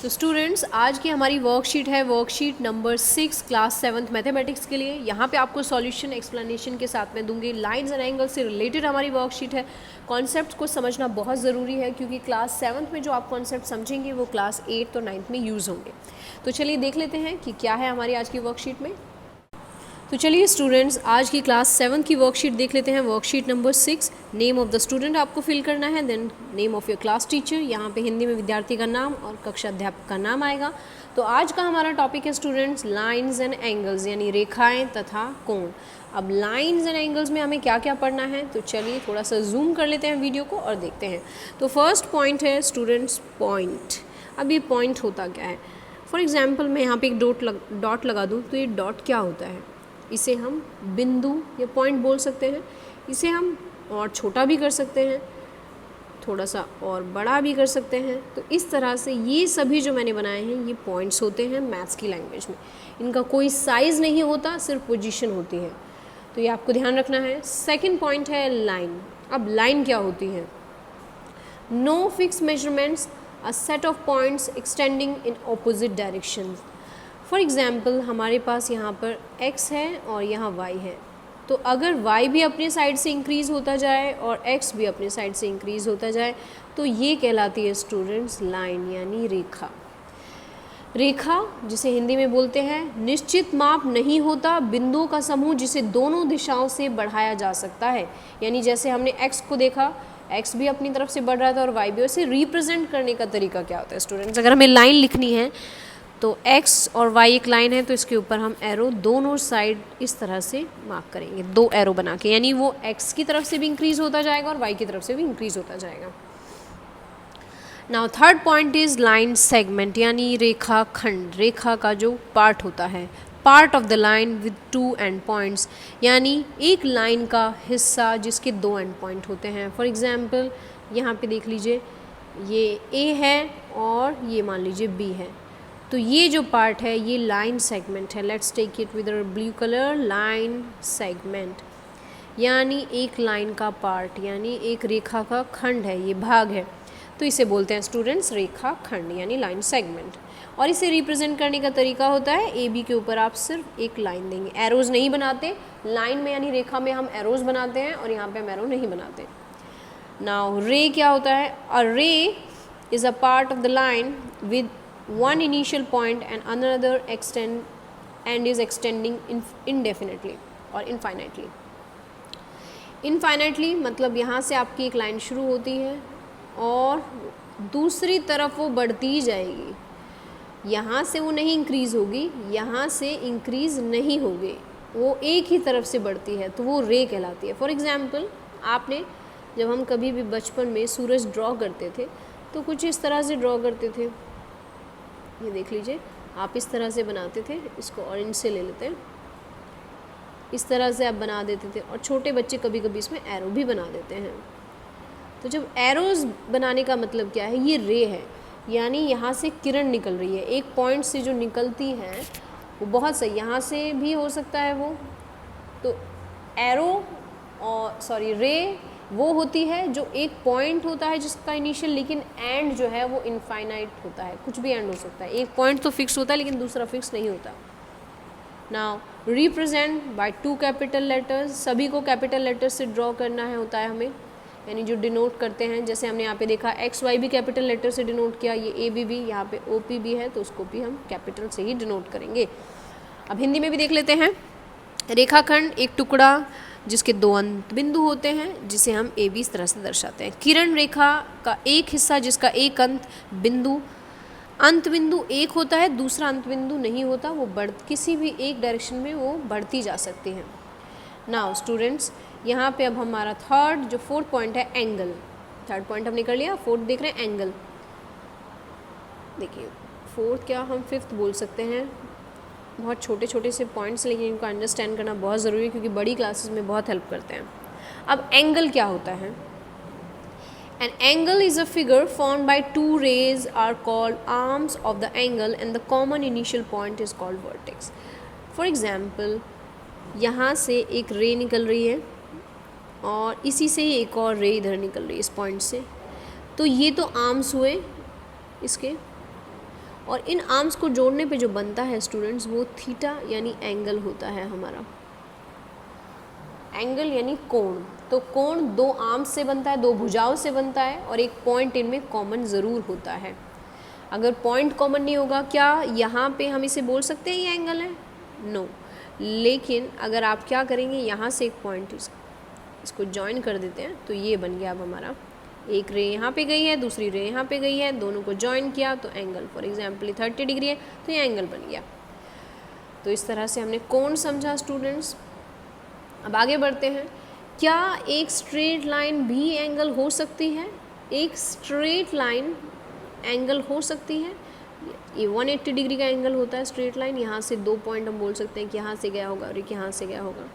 तो स्टूडेंट्स, आज की हमारी वर्कशीट है worksheet number 6 class 7th mathematics के लिए। यहाँ पे आपको सॉल्यूशन एक्सप्लेनेशन के साथ में दूंगी। लाइंस एंड एंगल्स से रिलेटेड हमारी वर्कशीट है। कॉन्सेप्ट को समझना बहुत ज़रूरी है क्योंकि क्लास 7th में जो आप कॉन्सेप्ट समझेंगे वो क्लास 8th और 9th में यूज़ होंगे। तो चलिए देख लेते हैं कि क्या है हमारी आज की वर्कशीट में। तो चलिए स्टूडेंट्स, आज की क्लास 7 की वर्कशीट देख लेते हैं। Worksheet number 6, name of the student आपको फिल करना है, then name of your class teacher, यहाँ पे हिंदी में विद्यार्थी का नाम और कक्षा अध्यापक का नाम आएगा। तो आज का हमारा टॉपिक है स्टूडेंट्स लाइंस एंड एंगल्स, यानी रेखाएं तथा कोण। अब लाइंस एंड एंगल्स में हमें क्या क्या पढ़ना है, तो चलिए थोड़ा सा जूम कर लेते हैं वीडियो को और देखते हैं। तो फर्स्ट पॉइंट है स्टूडेंट्स पॉइंट। अब ये पॉइंट होता क्या है, फॉर एग्जाम्पल मैं यहाँ पे एक डॉट लगा दूँ तो ये डॉट क्या होता है, इसे हम बिंदु या पॉइंट बोल सकते हैं। इसे हम और छोटा भी कर सकते हैं, थोड़ा सा और बड़ा भी कर सकते हैं। तो इस तरह से ये सभी जो मैंने बनाए हैं ये पॉइंट्स होते हैं मैथ्स की लैंग्वेज में। इनका कोई साइज़ नहीं होता, सिर्फ पोजीशन होती है। तो ये आपको ध्यान रखना है। सेकंड पॉइंट है लाइन। अब लाइन क्या होती है, no fix measurements, a set of points extending in opposite direction. For example हमारे पास यहाँ पर x है और यहाँ y है, तो अगर y भी अपने साइड से इंक्रीज़ होता जाए और x भी अपने साइड से इंक्रीज़ होता जाए तो ये कहलाती है स्टूडेंट्स लाइन, यानी रेखा। रेखा जिसे हिंदी में बोलते हैं निश्चित माप नहीं होता बिंदुओं का समूह जिसे दोनों दिशाओं से बढ़ाया जा सकता है। यानी जैसे हमने x को देखा, x भी अपनी तरफ से बढ़ रहा था और y भी। उसे रिप्रेजेंट करने का तरीका क्या होता है स्टूडेंट्स, अगर हमें लाइन लिखनी है तो x और y एक लाइन है तो इसके ऊपर हम एरो दोनों साइड इस तरह से मार्क करेंगे, दो एरो बना के, यानी वो x की तरफ से भी इंक्रीज़ होता जाएगा और y की तरफ से भी इंक्रीज़ होता जाएगा। Now third point is line segment, यानी रेखा खंड। रेखा का जो पार्ट होता है, part of the line with two and points, यानी एक लाइन का हिस्सा जिसके दो एंड पॉइंट होते हैं। फॉर एग्जाम्पल यहाँ पे देख लीजिए, ये A है और ये मान लीजिए B है, तो ये जो पार्ट है ये लाइन सेगमेंट है। Let's take it with blue colour, line segment, यानी एक लाइन का पार्ट, यानी एक रेखा का खंड है, ये भाग है, तो इसे बोलते हैं स्टूडेंट्स रेखा खंड यानी लाइन सेगमेंट। और इसे रिप्रेजेंट करने का तरीका होता है ए बी के ऊपर आप सिर्फ एक लाइन देंगे, एरोज़ नहीं बनाते। लाइन में यानी रेखा में हम एरोज़ बनाते हैं और यहाँ पे हम एरो नहीं बनाते। नाउ रे क्या होता है, a ray is a part of the line with one initial point and another is extending indefinitely or infinitely। infinitely मतलब यहाँ से आपकी एक लाइन शुरू होती है और दूसरी तरफ वो बढ़ती जाएगी। यहाँ से वो नहीं इंक्रीज़ होगी, यहाँ से इंक्रीज़ नहीं होगी, वो एक ही तरफ से बढ़ती है, तो वो रे कहलाती है। फॉर एग्ज़ाम्पल आपने जब हम कभी भी बचपन में सूरज ड्रॉ करते थे तो कुछ इस तरह से ड्रॉ करते थे, ये देख लीजिए आप इस तरह से बनाते थे, इसको ऑरेंज से ले लेते हैं, इस तरह से आप बना देते थे। और छोटे बच्चे कभी कभी इसमें एरो भी बना देते हैं। तो जब एरोज़ बनाने का मतलब क्या है, ये रे है, यानी यहाँ से किरण निकल रही है, एक पॉइंट से जो निकलती है वो बहुत सही, यहाँ से भी हो सकता है वो। तो एरो और रे वो होती है जो एक पॉइंट होता है जिसका इनिशियल, लेकिन एंड जो है वो इनफाइनाइट होता है, कुछ भी एंड हो सकता है। एक पॉइंट तो फिक्स होता है लेकिन दूसरा फिक्स नहीं होता। Now represent by two capital letters, सभी को कैपिटल लेटर्स से ड्रॉ करना है होता है हमें, यानी जो डिनोट करते हैं। जैसे हमने यहाँ पे देखा एक्स वाई भी कैपिटल लेटर से डिनोट किया, ये ए बी भी, यहाँ पे ओ पी भी है तो उसको भी हम कैपिटल से ही डिनोट करेंगे। अब हिंदी में भी देख लेते हैं। रेखाखंड एक टुकड़ा जिसके दो अंत बिंदु होते हैं जिसे हम ए बी इस तरह से दर्शाते हैं। किरण रेखा का एक हिस्सा जिसका एक अंत बिंदु एक होता है, दूसरा अंत बिंदु नहीं होता, वो किसी भी एक डायरेक्शन में वो बढ़ती जा सकती है। नाउ स्टूडेंट्स, यहाँ पे अब हमारा जो फोर्थ पॉइंट है एंगल। थर्ड पॉइंट हमने कर लिया, फोर्थ देख रहे हैं एंगल। देखिए फोर्थ क्या हम फिफ्थ बोल सकते हैं, बहुत छोटे छोटे से पॉइंट्स, लेकिन इनको अंडरस्टैंड करना बहुत ज़रूरी है क्योंकि बड़ी क्लासेस में बहुत हेल्प करते हैं। अब एंगल क्या होता है, an angle is a figure formed by two rays are called arms of the angle and the common initial point is called vertex. For example यहाँ से एक रे निकल रही है और इसी से ही एक और रे इधर निकल रही है इस पॉइंट से, तो ये तो आर्म्स हुए इसके, और इन आर्म्स को जोड़ने पे जो बनता है स्टूडेंट्स वो थीटा यानी एंगल होता है हमारा। एंगल यानी कोण। तो कोण दो आर्म्स से बनता है, दो भुजाओं से बनता है और एक पॉइंट इनमें कॉमन ज़रूर होता है। अगर पॉइंट कॉमन नहीं होगा, क्या यहाँ पे हम इसे बोल सकते हैं ये एंगल है? नो। लेकिन अगर आप क्या करेंगे, यहाँ से एक पॉइंट इसको ज्वाइन कर देते हैं तो ये बन गया अब हमारा, एक रे यहाँ पे गई है, दूसरी रे यहाँ पे गई है, दोनों को ज्वाइन किया तो एंगल, फॉर एग्जाम्पल 30 डिग्री है तो ये एंगल बन गया। तो इस तरह से हमने कोण समझा स्टूडेंट्स। अब आगे बढ़ते हैं, क्या एक स्ट्रेट लाइन भी एंगल हो सकती है? एक स्ट्रेट लाइन एंगल हो सकती है। ये 180 डिग्री का एंगल होता है स्ट्रेट लाइन। यहाँ से दो पॉइंट हम बोल सकते हैं कि यहाँ से गया होगा और एक यहाँ से गया होगा।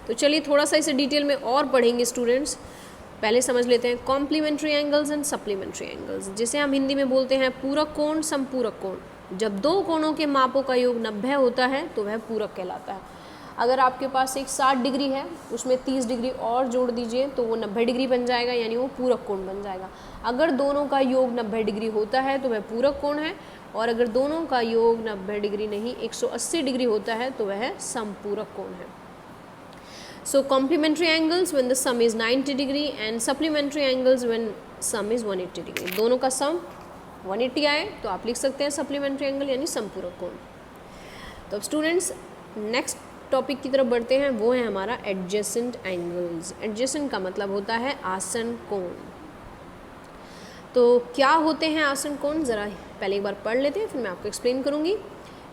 तो चलिए थोड़ा सा इसे डिटेल में और पढ़ेंगे स्टूडेंट्स। पहले समझ लेते हैं complementary angles and supplementary angles, जिसे हम हिंदी में बोलते हैं पूरक कोण, समपूरक कोण। जब दो कोणों के मापों का योग 90 होता है तो वह पूरक कहलाता है। अगर आपके पास एक 60 डिग्री है, उसमें 30 डिग्री और जोड़ दीजिए तो वो 90 डिग्री बन जाएगा, यानी वो पूरक कोण बन जाएगा। अगर दोनों का योग 90 डिग्री होता है तो वह पूरक कोण है, और अगर दोनों का योग 90 डिग्री नहीं 180 डिग्री होता है तो वह समपूरक कोण है। So complementary angles when the sum is 90 degree and supplementary angles when sum is 180 degree. दोनों का सम 180 आए तो आप लिख सकते हैं सप्लीमेंट्री एंगल यानी समपूरक कोण। तो अब स्टूडेंट्स नेक्स्ट टॉपिक की तरफ बढ़ते हैं, वो है हमारा एडजेसेंट एंगल्स। एडजेसेंट का मतलब होता है आसन कोण। तो क्या होते हैं आसन कोण, ज़रा पहले एक बार पढ़ लेते हैं, फिर मैं आपको एक्सप्लेन करूँगी।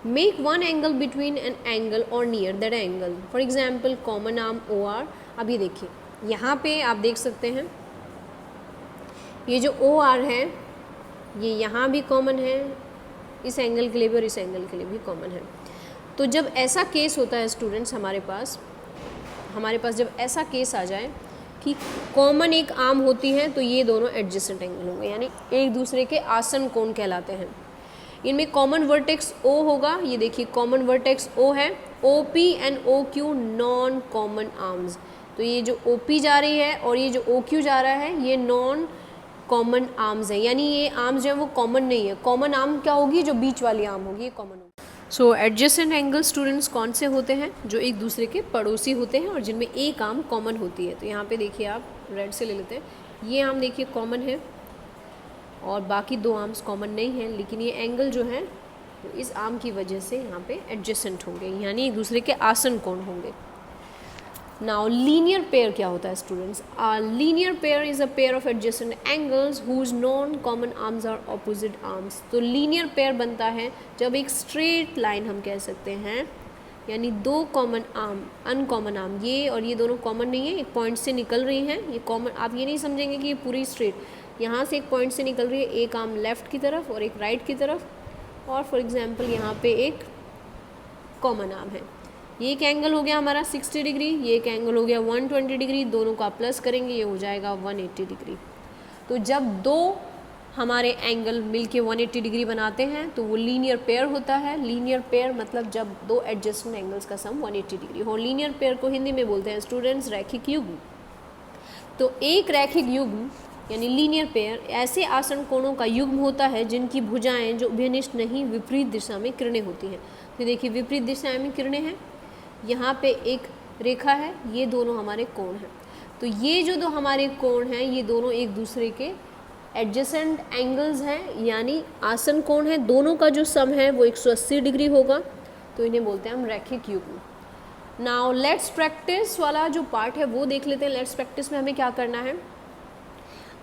Make one angle between an angle और near that angle, for example common arm O R. अब ये देखिए, यहाँ पे आप देख सकते हैं ये जो ओ आर है ये यहाँ भी कॉमन है, इस एंगल के लिए भी और इस एंगल के लिए भी कॉमन है। तो जब ऐसा केस होता है स्टूडेंट्स हमारे पास जब ऐसा केस आ जाए कि कॉमन एक आर्म होती है तो ये दोनों एडजेसेंट एंगल होंगे, यानी एक दूसरे के आसन कोण कहलाते हैं। इनमें कॉमन वर्टेक्स ओ होगा, ये देखिए कॉमन वर्टेक्स ओ है। O P and O Q non common arms. तो ये जो ओ पी जा रही है और ये जो ओ क्यू जा रहा है ये नॉन कॉमन आर्म्स है, यानी ये आर्म्स जो है वो कॉमन नहीं है। कॉमन आर्म क्या होगी, जो बीच वाली आर्म होगी ये कॉमन होगी। सो एडजेसेंट एंगल स्टूडेंट्स कौन से होते हैं, जो एक दूसरे के पड़ोसी होते हैं और जिनमें एक आर्म कॉमन होती है। तो यहाँ पे देखिए आप रेड से ले लेते हैं, ये आर्म देखिए कॉमन है और बाकी दो आर्म्स कॉमन नहीं है, लेकिन ये एंगल जो है तो इस आर्म की वजह से यहाँ पे एडजेसेंट होंगे, यानी एक दूसरे के आसन कोण होंगे। नाउ लीनियर पेयर क्या होता है students? Linear pair is a pair of adjacent angles whose non common arms are opposite arms. तो लीनियर पेयर बनता है जब एक स्ट्रेट लाइन हम कह सकते हैं, यानी दो कॉमन आर्म अनकॉमन आर्म, ये और ये दोनों कॉमन नहीं है, एक पॉइंट से निकल रही हैं, ये कॉमन। आप ये नहीं समझेंगे कि ये पूरी स्ट्रेट, यहाँ से एक पॉइंट से निकल रही है, एक आर्म लेफ़्ट की तरफ और एक राइट की तरफ, और फॉर एग्जांपल यहाँ पे एक कॉमन आर्म है। ये एक एंगल हो गया हमारा 60 डिग्री, ये एक एंगल हो गया 120 डिग्री, दोनों का प्लस करेंगे ये हो जाएगा 180 डिग्री। तो जब दो हमारे एंगल मिलके 180 डिग्री बनाते हैं तो वो लीनियर पेयर होता है। लीनियर पेयर मतलब जब दो एडजेसेंट एंगल्स का सम 180 डिग्री हो। लीनियर पेयर को हिंदी में बोलते हैं स्टूडेंट्स रैखिक युग्म। तो एक रैखिक युग्म यानी लीनियर पेयर ऐसे आसन कोणों का युग्म होता है जिनकी भुजाएं जो उभयनिष्ठ नहीं विपरीत दिशा में किरणें होती हैं। तो देखिए विपरीत दिशा में किरणें हैं, यहाँ पे एक रेखा है, ये दोनों हमारे कोण हैं। तो ये जो दो हमारे कोण हैं ये दोनों एक दूसरे के एडजेसेंट एंगल्स हैं, यानी आसन कोण है। दोनों का जो सम है वो 180 डिग्री होगा, तो इन्हें बोलते हैं हम रैखिक युग्म। नाउ लेट्स प्रैक्टिस वाला जो पार्ट है वो देख लेते हैं। लेट्स प्रैक्टिस में हमें क्या करना है,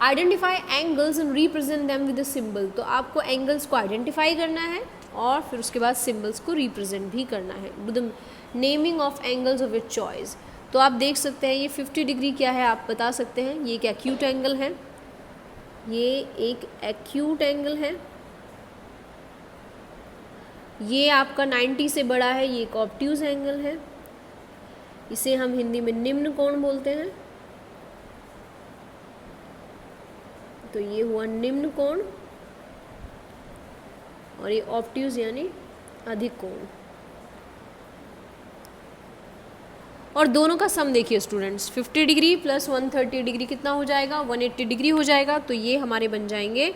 identify angles and represent them with a symbol. तो आपको एंगल्स को आइडेंटिफाई करना है और फिर उसके बाद सिंबल्स को रिप्रेजेंट भी करना है। Do the naming of angles of your choice. तो आप देख सकते हैं ये 50 डिग्री क्या है आप बता सकते हैं, ये एक एक्यूट एंगल है, ये एक एक्यूट एंगल है, ये आपका 90 से बड़ा है, ये एक ऑब्ट्यूज एंगल है, इसे हम हिंदी में निम्न कोण बोलते हैं। तो ये हुआ निम्न कोण और ये ऑब्ट्यूज यानी अधिक कोण। और दोनों का सम देखिए स्टूडेंट्स, 50 डिग्री प्लस 130 डिग्री कितना हो जाएगा, 180 डिग्री हो जाएगा। तो ये हमारे बन जाएंगे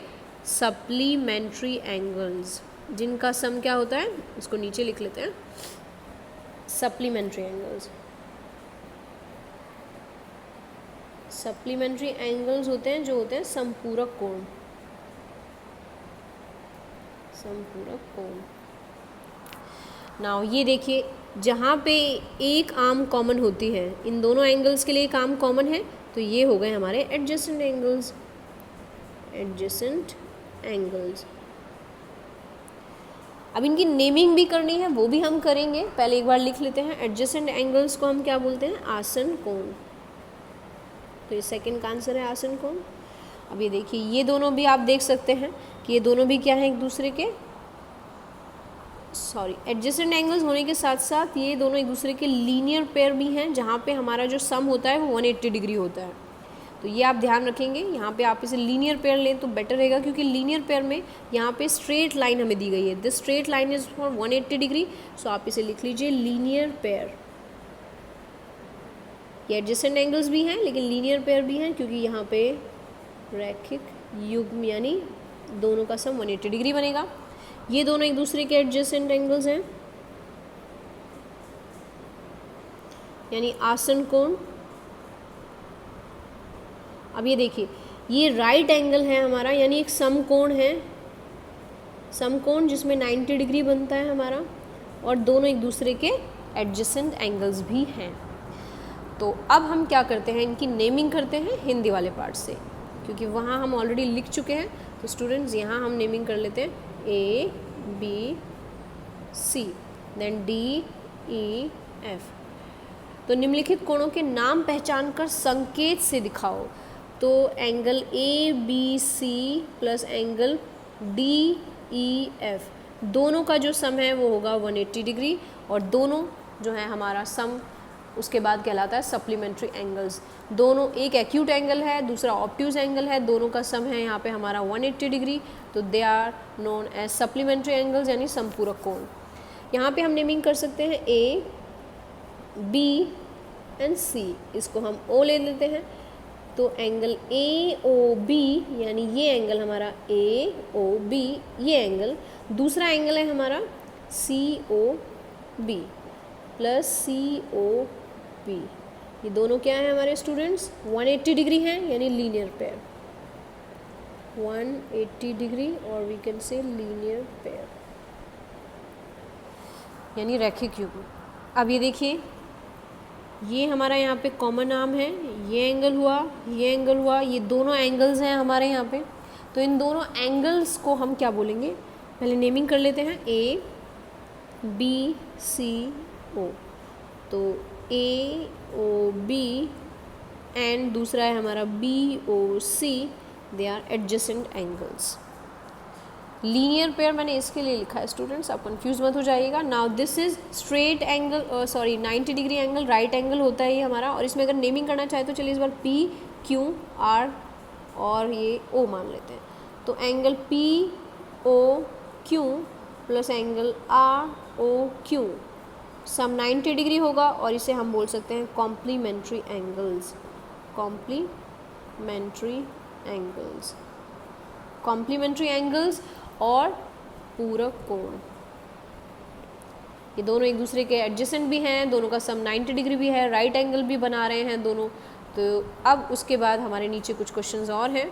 सप्लीमेंट्री एंगल्स। जिनका सम क्या होता है, इसको नीचे लिख लेते हैं, सप्लीमेंट्री एंगल्स। सप्लीमेंट्री एंगल्स होते हैं जो होते हैं समपूरक कोण, समपूरक कोण। नाउ ये देखिए, जहाँ पे एक आर्म कॉमन होती है, इन दोनों एंगल्स के लिए एक आर्म कॉमन है, तो ये हो गए हमारे एडजेसेंट एंगल्स, एडजेसेंट एंगल्स। अब इनकी नेमिंग भी करनी है, वो भी हम करेंगे, पहले एक बार लिख लेते हैं। एडजेसेंट एंगल्स को हम क्या बोलते हैं, आसन कोण। तो ये सेकंड का आंसर है, आसन कोण। अब ये देखिए, ये दोनों भी आप देख सकते हैं कि ये दोनों भी क्या हैं, एक दूसरे के, सॉरी, एडजेसेंट एंगल्स होने के साथ साथ ये दोनों एक दूसरे के लीनियर पेयर भी हैं, जहाँ पे हमारा जो सम होता है वो 180 डिग्री होता है। तो ये आप ध्यान रखेंगे, यहाँ पे आप इसे लीनियर पेयर लें तो बेटर रहेगा, क्योंकि लीनियर पेयर में यहाँ पे स्ट्रेट लाइन हमें दी गई है, this straight line is for 180 degree, so आप इसे लिख लीजिए लीनियर पेयर। ये एडजेसेंट एंगल्स भी हैं लेकिन लीनियर पेयर भी हैं, क्योंकि यहाँ पे रैखिक युग्म यानी दोनों का सम 180 डिग्री बनेगा। ये दोनों एक दूसरे के एडजेसेंट एंगल्स हैं, यानी आसन कोण। अब ये देखिए, ये राइट एंगल है हमारा, यानी एक समकोण है, समकोण जिसमें 90 डिग्री बनता है हमारा, और दोनों एक दूसरे के एडजेसेंट एंगल्स भी हैं। तो अब हम क्या करते हैं, इनकी नेमिंग करते हैं हिंदी वाले पार्ट से, क्योंकि वहाँ हम ऑलरेडी लिख चुके हैं। तो स्टूडेंट्स यहाँ हम नेमिंग कर लेते हैं, A B C देन D E F। तो निम्नलिखित कोणों के नाम पहचान कर संकेत से दिखाओ। तो angle ABC plus angle DEF, दोनों का जो सम है वो होगा 180 डिग्री, और दोनों जो है हमारा सम उसके बाद कहलाता है सप्लीमेंट्री एंगल्स। दोनों, एक एक्यूट एंगल है, दूसरा ऑब्ट्यूज एंगल है, दोनों का सम है यहाँ पे हमारा 180 डिग्री, तो they are known as supplementary angles, यानी समपूरक कोण। यहाँ पे हम नेमिंग कर सकते हैं A B एंड C, इसको हम O ले लेते हैं। तो एंगल AOB यानी ये एंगल हमारा AOB, ये एंगल, दूसरा एंगल है हमारा COB प्लस COB, ये दोनों क्या है हमारे स्टूडेंट्स, 180 डिग्री हैं, यानी लीनियर पेयर, 180 डिग्री, और we can say linear pair, यानी रैखिक युग्म। अब ये देखिए, ये हमारा यहाँ पे कॉमन आर्म है, ये एंगल हुआ, ये एंगल हुआ, ये दोनों एंगल्स हैं हमारे यहाँ पे। तो इन दोनों एंगल्स को हम क्या बोलेंगे, पहले नेमिंग कर लेते हैं, A B C O। तो AOB एंड दूसरा है हमारा BOC, they are adjacent angles. Linear pair मैंने इसके लिए लिखा है स्टूडेंट्स, आप कंफ्यूज मत हो जाइएगा। Now this is straight angle, sorry 90 degree angle, right angle होता है ये हमारा, और इसमें अगर नेमिंग करना चाहे तो चलिए इस बार PQR और ये O मान लेते हैं। तो angle POQ plus angle ROQ sum 90 degree होगा, और इसे हम बोल सकते हैं complementary angles, complementary angles, complementary angles और पूरक कोण। ये दोनों एक दूसरे के एडजेसेंट भी हैं, दोनों का सम 90 डिग्री भी है, राइट एंगल भी बना रहे हैं दोनों। तो अब उसके बाद हमारे नीचे कुछ क्वेश्चंस और हैं।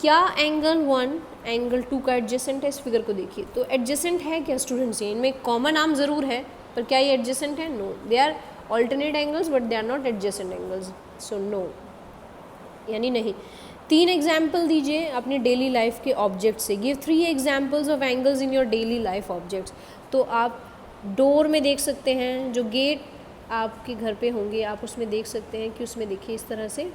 क्या एंगल 1 एंगल 2 का एडजेसेंट है, इस फिगर को देखिए। तो एडजेसेंट है क्या स्टूडेंट्स, ये इनमें कॉमन आर्म ज़रूर है, पर क्या ये एडजेसेंट है, no, they are alternate angles but they are not adjacent angles, so no, यानी नहीं। 3 एग्जाम्पल दीजिए अपने डेली लाइफ के ऑब्जेक्ट से, give 3 examples of angles in your daily life objects. तो आप डोर में देख सकते हैं, जो गेट आपके घर पे होंगे आप उसमें देख सकते हैं कि उसमें देखिए इस तरह से,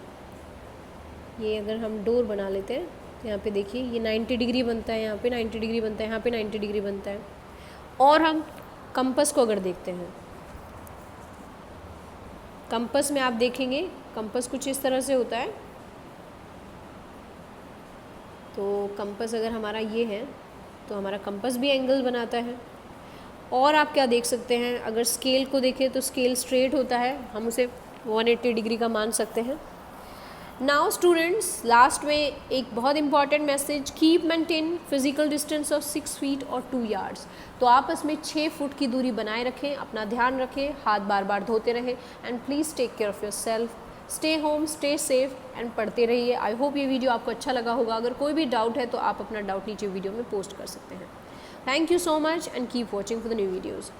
ये अगर हम डोर बना लेते हैं तो यहाँ पे देखिए ये 90 डिग्री बनता है, यहाँ पे 90 डिग्री बनता है, यहाँ पे 90 डिग्री बनता है। और हम कंपस को अगर देखते हैं, कंपस में आप देखेंगे कंपस कुछ इस तरह से होता है। तो कंपस अगर हमारा ये है तो हमारा कंपस भी एंगल बनाता है। और आप क्या देख सकते हैं, अगर स्केल को देखें तो स्केल स्ट्रेट होता है, हम उसे 180 डिग्री का मान सकते हैं। नाउ स्टूडेंट्स, लास्ट में एक बहुत important message, keep maintain physical distance of 6 feet और 2 यार्ड्स। तो आपस में 6 फुट की दूरी बनाए रखें, अपना ध्यान रखें, हाथ बार बार धोते रहें, and please take care of your self, stay home, stay safe and पढ़ते रहिए। आई होप ये वीडियो आपको अच्छा लगा होगा। अगर कोई भी डाउट है तो आप अपना डाउट नीचे वीडियो में पोस्ट कर सकते हैं। Thank you so much and keep watching for the new videos.